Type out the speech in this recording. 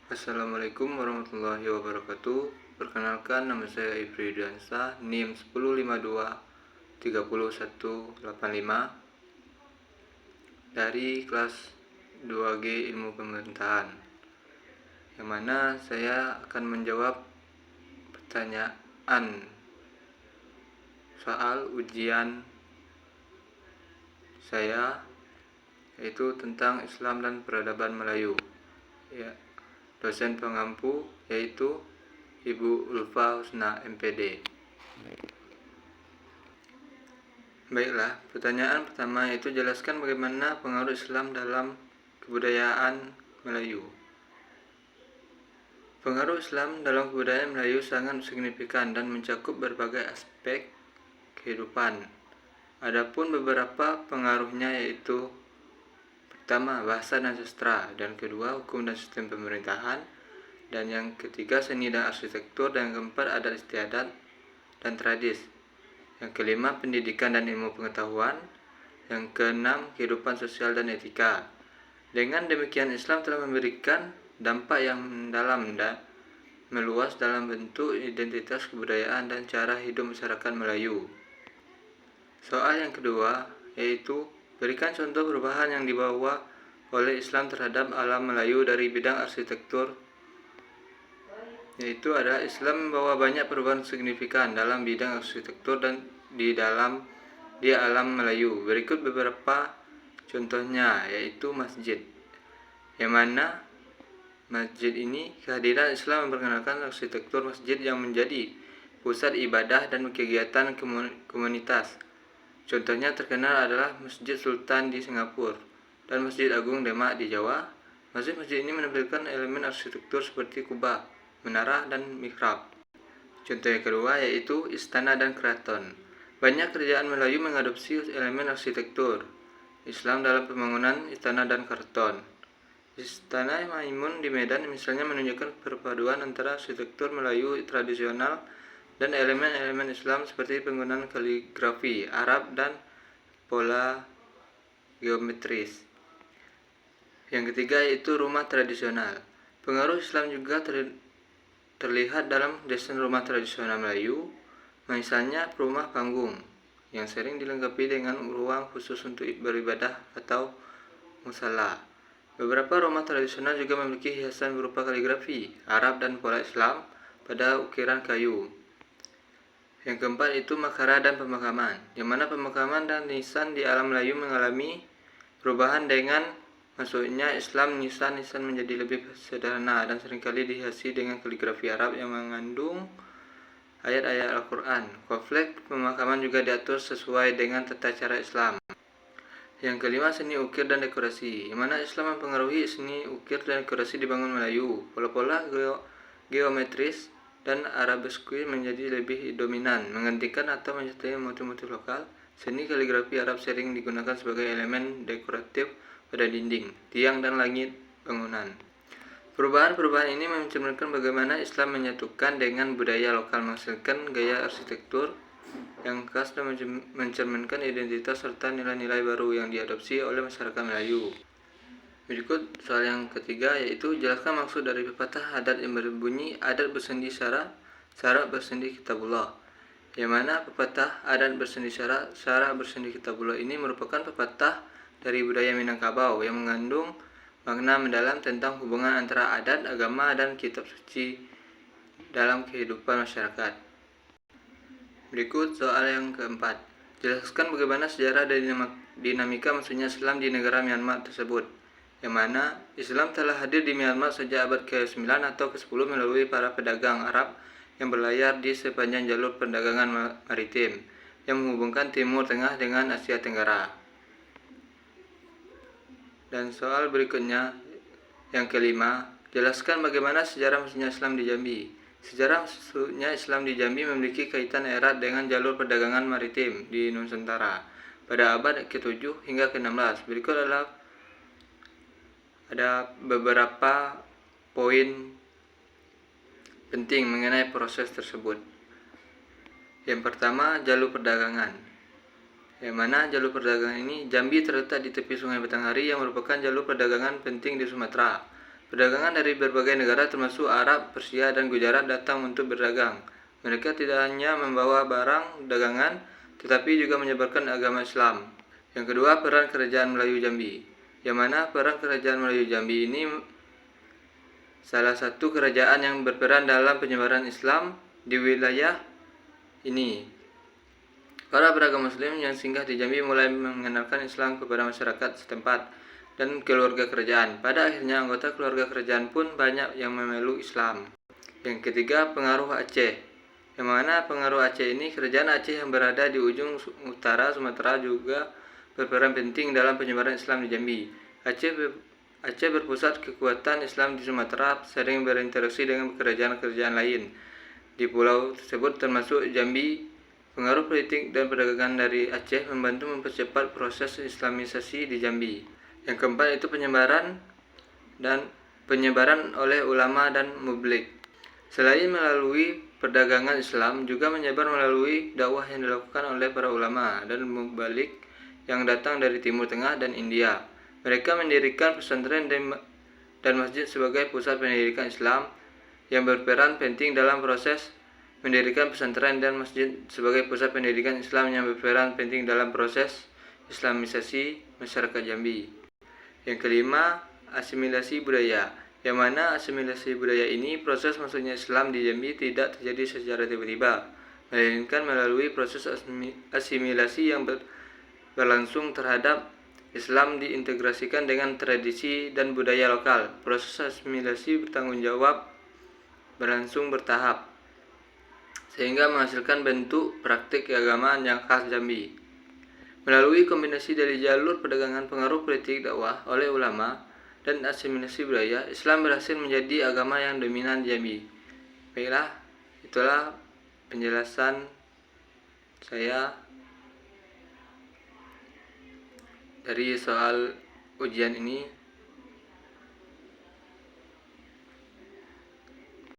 Assalamualaikum warahmatullahi wabarakatuh. Perkenalkan, nama saya Ibri Diansa, NIM 1052 30185 dari kelas 2G Ilmu Pemerintahan, yang mana saya akan menjawab pertanyaan soal ujian saya, yaitu tentang Islam dan Peradaban Melayu. Ya, dosen pengampu yaitu Ibu Ulfa Husna MPD. Baiklah, pertanyaan pertama yaitu jelaskan bagaimana pengaruh Islam dalam kebudayaan Melayu. Pengaruh Islam dalam kebudayaan Melayu sangat signifikan dan mencakup berbagai aspek kehidupan. Adapun beberapa pengaruhnya yaitu: pertama, bahasa dan sastra, dan kedua, hukum dan sistem pemerintahan, dan yang ketiga, seni dan arsitektur, dan yang keempat, adat istiadat dan tradis, yang kelima, pendidikan dan ilmu pengetahuan, yang keenam, kehidupan sosial dan etika. Dengan demikian, Islam telah memberikan dampak yang mendalam dan meluas dalam bentuk identitas kebudayaan dan cara hidup masyarakat Melayu. Soal yang kedua yaitu berikan contoh perubahan yang dibawa oleh Islam terhadap alam Melayu dari bidang arsitektur. Yaitu adalah Islam membawa banyak perubahan signifikan dalam bidang arsitektur dan di alam Melayu. Berikut beberapa contohnya, yaitu masjid, yang mana masjid ini kehadiran Islam memperkenalkan arsitektur masjid yang menjadi pusat ibadah dan kegiatan komunitas. Contohnya terkenal adalah Masjid Sultan di Singapura dan Masjid Agung Demak di Jawa. Masjid-masjid ini menampilkan elemen arsitektur seperti kubah, menara, dan mihrab. Contoh yang kedua yaitu istana dan keraton. Banyak kerajaan Melayu mengadopsi elemen arsitektur Islam dalam pembangunan istana dan keraton. Istana Maimun di Medan misalnya menunjukkan perpaduan antara arsitektur Melayu tradisional dan elemen-elemen Islam seperti penggunaan kaligrafi Arab dan pola geometris. Yang ketiga yaitu rumah tradisional. Pengaruh Islam juga terlihat dalam desain rumah tradisional Melayu, misalnya rumah panggung yang sering dilengkapi dengan ruang khusus untuk beribadah atau musala. Beberapa rumah tradisional juga memiliki hiasan berupa kaligrafi Arab dan pola Islam pada ukiran kayu. Yang keempat itu makara dan pemakaman, yang mana pemakaman dan nisan di alam Melayu mengalami perubahan dengan masuknya Islam. Nisan menjadi lebih sederhana dan seringkali dihiasi dengan kaligrafi Arab yang mengandung ayat-ayat Al-Quran. Kompleks pemakaman juga diatur sesuai dengan tata cara Islam. Yang kelima, seni ukir dan dekorasi, yang mana Islam mempengaruhi seni ukir dan dekorasi di bangun Melayu. Pola-pola geometris dan arabesque menjadi lebih dominan, menggantikan atau menyertai motif-motif lokal. Seni kaligrafi Arab sering digunakan sebagai elemen dekoratif pada dinding, tiang, dan langit bangunan. Perubahan-perubahan ini mencerminkan bagaimana Islam menyatukan dengan budaya lokal, menghasilkan gaya arsitektur yang khas dan mencerminkan identitas serta nilai-nilai baru yang diadopsi oleh masyarakat Melayu. Berikut soal yang ketiga yaitu jelaskan maksud dari pepatah adat yang berbunyi adat bersendi syarat, syarat bersendi kitabullah. Yang mana pepatah adat bersendi syarat, syarat bersendi kitabullah ini merupakan pepatah dari budaya Minangkabau yang mengandung makna mendalam tentang hubungan antara adat, agama, dan kitab suci dalam kehidupan masyarakat. Berikut soal yang keempat. Jelaskan bagaimana sejarah dan dinamika masuknya Islam di negara Myanmar tersebut. Yang mana Islam telah hadir di Myanmar sejak abad ke-9 atau ke-10 melalui para pedagang Arab yang berlayar di sepanjang jalur perdagangan maritim yang menghubungkan Timur Tengah dengan Asia Tenggara. Dan soal berikutnya yang kelima, jelaskan bagaimana sejarah masuknya Islam di Jambi. Sejarah masuknya Islam di Jambi memiliki kaitan erat dengan jalur perdagangan maritim di Nusantara pada abad ke-7 hingga ke-16. Berikut ada beberapa poin penting mengenai proses tersebut. Yang pertama, jalur perdagangan. Yang mana jalur perdagangan ini, Jambi terletak di tepi Sungai Batanghari yang merupakan jalur perdagangan penting di Sumatera. Perdagangan dari berbagai negara termasuk Arab, Persia, dan Gujarat datang untuk berdagang. Mereka tidak hanya membawa barang dagangan, tetapi juga menyebarkan agama Islam. Yang kedua, peran Kerajaan Melayu Jambi. Yang mana peran Kerajaan Melayu Jambi ini salah satu kerajaan yang berperan dalam penyebaran Islam di wilayah ini. Para pedagang Muslim yang singgah di Jambi mulai mengenalkan Islam kepada masyarakat setempat dan keluarga kerajaan. Pada akhirnya anggota keluarga kerajaan pun banyak yang memeluk Islam. Yang ketiga, pengaruh Aceh. Yang mana pengaruh Aceh ini, kerajaan Aceh yang berada di ujung utara Sumatera juga berperan penting dalam penyebaran Islam di Jambi. Aceh berpusat kekuatan Islam di Sumatera, sering berinteraksi dengan kerajaan-kerajaan lain di pulau tersebut termasuk Jambi. Pengaruh politik dan perdagangan dari Aceh membantu mempercepat proses Islamisasi di Jambi. Yang keempat itu penyebaran oleh ulama dan mublik. Selain melalui perdagangan Islam, juga menyebar melalui dakwah yang dilakukan oleh para ulama dan mubalik yang datang dari Timur Tengah dan India. Mereka mendirikan pesantren dan masjid sebagai pusat pendidikan Islam yang berperan penting dalam proses mendirikan pesantren dan masjid sebagai pusat pendidikan Islam yang berperan penting dalam proses Islamisasi masyarakat Jambi. Yang kelima, asimilasi budaya. Yang mana asimilasi budaya ini, proses masuknya Islam di Jambi tidak terjadi secara tiba-tiba, melainkan melalui proses asimilasi yang berlangsung terhadap Islam diintegrasikan dengan tradisi dan budaya lokal. Proses asimilasi bertanggung jawab berlangsung bertahap, sehingga menghasilkan bentuk praktik keagamaan yang khas Jambi. Melalui kombinasi dari jalur perdagangan, pengaruh politik, dakwah oleh ulama, dan asimilasi budaya, Islam berhasil menjadi agama yang dominan di Jambi. Baiklah, itulah penjelasan saya dari soal ujian ini.